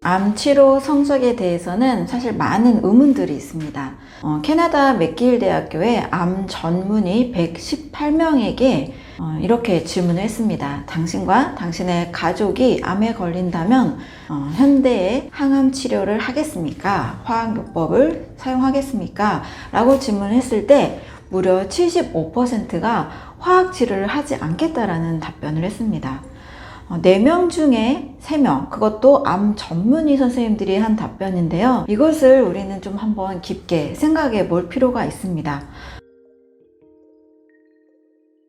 암 치료 성적에 대해서는 사실 많은 의문들이 있습니다. 캐나다 맥길 대학교의 암 전문의 118명에게 이렇게 질문을 했습니다. 당신과 당신의 가족이 암에 걸린다면 현대의 항암 치료를 하겠습니까? 화학요법을 사용하겠습니까? 라고 질문을 했을 때 무려 75%가 화학 치료를 하지 않겠다라는 답변을 했습니다. 4명 중에 3명, 그것도 암 전문의 선생님들이 한 답변인데요. 이것을 우리는 좀 한번 깊게 생각해 볼 필요가 있습니다.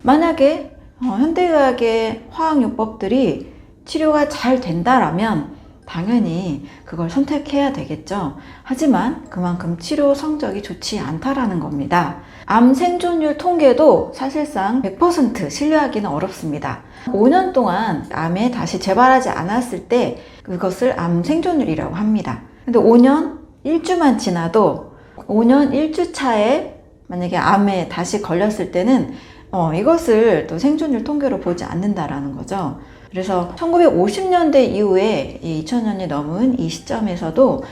만약에 현대의학의 화학요법들이 치료가 잘 된다라면 당연히 그걸 선택해야 되겠죠. 하지만 그만큼 치료 성적이 좋지 않다라는 겁니다. 암 생존율 통계도 사실상 100% 신뢰하기는 어렵습니다. 5년 동안 암에 다시 재발하지 않았을 때 그것을 암 생존율이라고 합니다. 근데 5년 1주만 지나도 5년 1주 차에 만약에 암에 다시 걸렸을 때는 이것을 또 생존율 통계로 보지 않는다라는 거죠. 그래서 1950년대 이후에 2000년이 넘은 이 시점에서도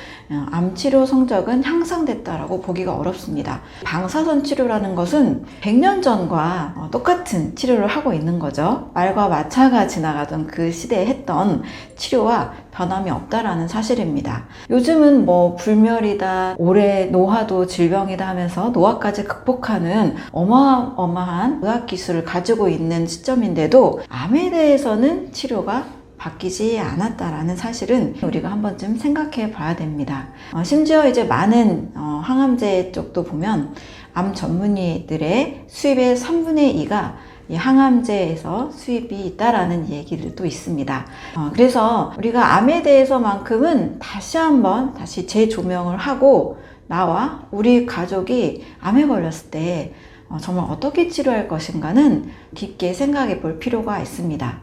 암 치료 성적은 향상됐다라고 보기가 어렵습니다. 방사선 치료라는 것은 100년 전과 똑같은 치료를 하고 있는 거죠. 말과 마차가 지나가던 그 시대에 했던 치료와 변함이 없다라는 사실입니다. 요즘은 불멸이다, 올해 노화도 질병이다 하면서 노화까지 극복하는 어마어마한 의학 기술을 가지고 있는 시점인데도 암에 대해서는 치료가 바뀌지 않았다라는 사실은 우리가 한 번쯤 생각해 봐야 됩니다. 심지어 이제 많은 항암제 쪽도 보면 암 전문의들의 수입의 3분의 2가 이 항암제에서 수입이 있다라는 얘기들도 있습니다. 그래서 우리가 암에 대해서만큼은 다시 한번 재조명을 하고 나와 우리 가족이 암에 걸렸을 때 정말 어떻게 치료할 것인가는 깊게 생각해 볼 필요가 있습니다.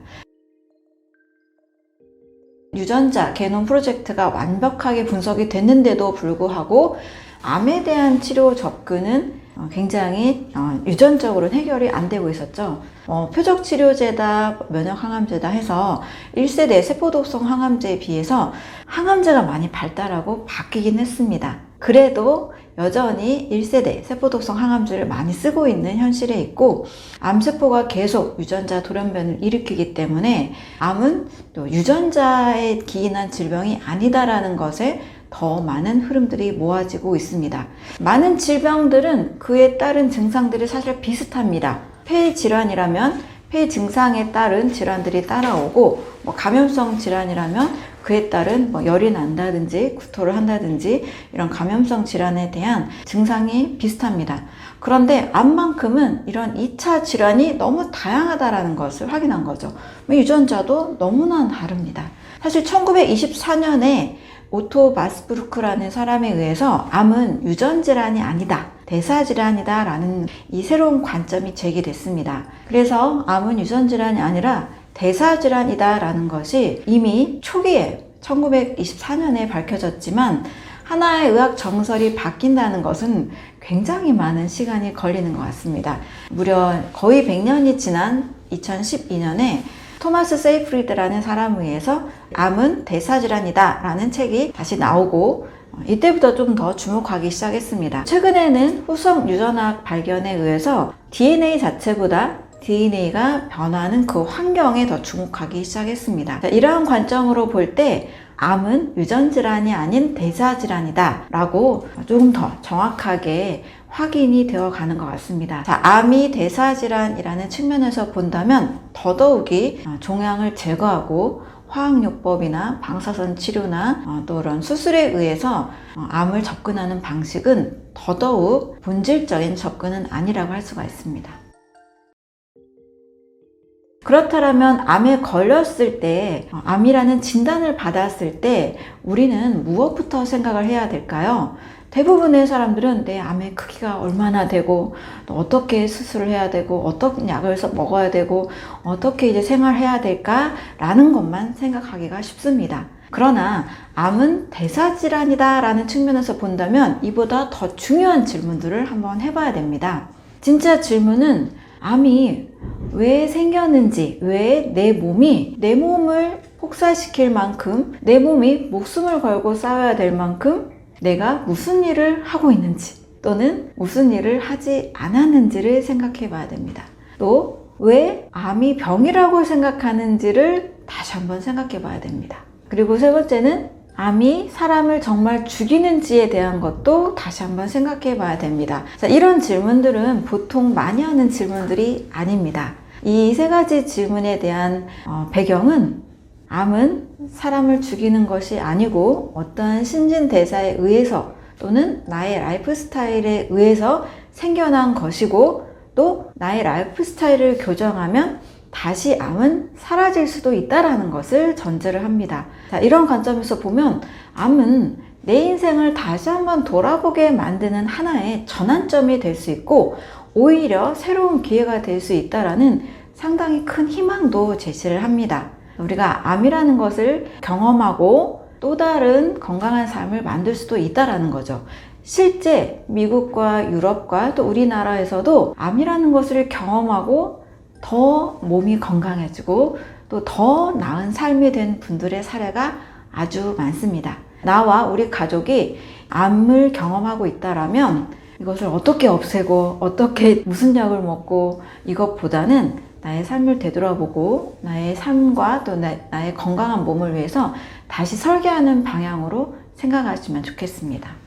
유전자 게놈 프로젝트가 완벽하게 분석이 됐는데도 불구하고 암에 대한 치료 접근은 굉장히 유전적으로는 해결이 안 되고 있었죠. 표적 치료제다, 면역 항암제다 해서 1세대 세포독성 항암제에 비해서 항암제가 많이 발달하고 바뀌긴 했습니다. 그래도 여전히 1세대 세포독성 항암제를 많이 쓰고 있는 현실에 있고 암세포가 계속 유전자 돌연변을 일으키기 때문에 암은 또 유전자에 기인한 질병이 아니다라는 것에 더 많은 흐름들이 모아지고 있습니다. 많은 질병들은 그에 따른 증상들이 사실 비슷합니다. 폐 질환이라면 폐 증상에 따른 질환들이 따라오고 감염성 질환이라면 그에 따른 열이 난다든지 구토를 한다든지 이런 감염성 질환에 대한 증상이 비슷합니다. 그런데 암만큼은 이런 2차 질환이 너무 다양하다라는 것을 확인한 거죠. 유전자도 너무나 다릅니다. 사실 1924년에 오토 마스부르크라는 사람에 의해서 암은 유전질환이 아니다, 대사질환이다 라는 이 새로운 관점이 제기됐습니다. 그래서 암은 유전질환이 아니라 대사질환이다 라는 것이 이미 초기에 1924년에 밝혀졌지만 하나의 의학 정설이 바뀐다는 것은 굉장히 많은 시간이 걸리는 것 같습니다. 무려 거의 100년이 지난 2012년에 토마스 세이프리드라는 사람에 의해서 암은 대사질환이다 라는 책이 다시 나오고 이때부터 좀 더 주목하기 시작했습니다. 최근에는 후속 유전학 발견에 의해서 DNA 자체보다 DNA가 변하는 그 환경에 더 주목하기 시작했습니다. 이러한 관점으로 볼 때 암은 유전질환이 아닌 대사질환이다 라고 조금 더 정확하게 확인이 되어 가는 것 같습니다. 암이 대사질환이라는 측면에서 본다면 더더욱이 종양을 제거하고 화학요법이나 방사선 치료나 또 이런 수술에 의해서 암을 접근하는 방식은 더더욱 본질적인 접근은 아니라고 할 수가 있습니다. 그렇다면 암에 걸렸을 때, 암이라는 진단을 받았을 때 우리는 무엇부터 생각을 해야 될까요? 대부분의 사람들은 내 암의 크기가 얼마나 되고 또 어떻게 수술을 해야 되고 어떤 약을 먹어야 되고 어떻게 이제 생활해야 될까 라는 것만 생각하기가 쉽습니다. 그러나 암은 대사질환이다 라는 측면에서 본다면 이보다 더 중요한 질문들을 한번 해봐야 됩니다. 진짜 질문은 암이 왜 생겼는지, 왜 내 몸이 내 몸을 혹사시킬 만큼 내 몸이 목숨을 걸고 싸워야 될 만큼 내가 무슨 일을 하고 있는지 또는 무슨 일을 하지 않았는지를 생각해 봐야 됩니다. 또 왜 암이 병이라고 생각하는지를 다시 한번 생각해 봐야 됩니다. 그리고 세 번째는 암이 사람을 정말 죽이는지에 대한 것도 다시 한번 생각해 봐야 됩니다. 자, 이런 질문들은 보통 많이 하는 질문들이 아닙니다. 이 세 가지 질문에 대한 배경은 암은 사람을 죽이는 것이 아니고 어떠한 신진대사에 의해서 또는 나의 라이프 스타일에 의해서 생겨난 것이고 또 나의 라이프 스타일을 교정하면 다시 암은 사라질 수도 있다는 것을 전제를 합니다. 자, 이런 관점에서 보면 암은 내 인생을 다시 한번 돌아보게 만드는 하나의 전환점이 될 수 있고 오히려 새로운 기회가 될 수 있다는 상당히 큰 희망도 제시를 합니다. 우리가 암이라는 것을 경험하고 또 다른 건강한 삶을 만들 수도 있다는 거죠. 실제 미국과 유럽과 또 우리나라에서도 암이라는 것을 경험하고 더 몸이 건강해지고 또 더 나은 삶이 된 분들의 사례가 아주 많습니다. 나와 우리 가족이 암을 경험하고 있다라면 이것을 어떻게 없애고 어떻게 무슨 약을 먹고 이것보다는 나의 삶을 되돌아보고 나의 삶과 또 나의 건강한 몸을 위해서 다시 설계하는 방향으로 생각하시면 좋겠습니다.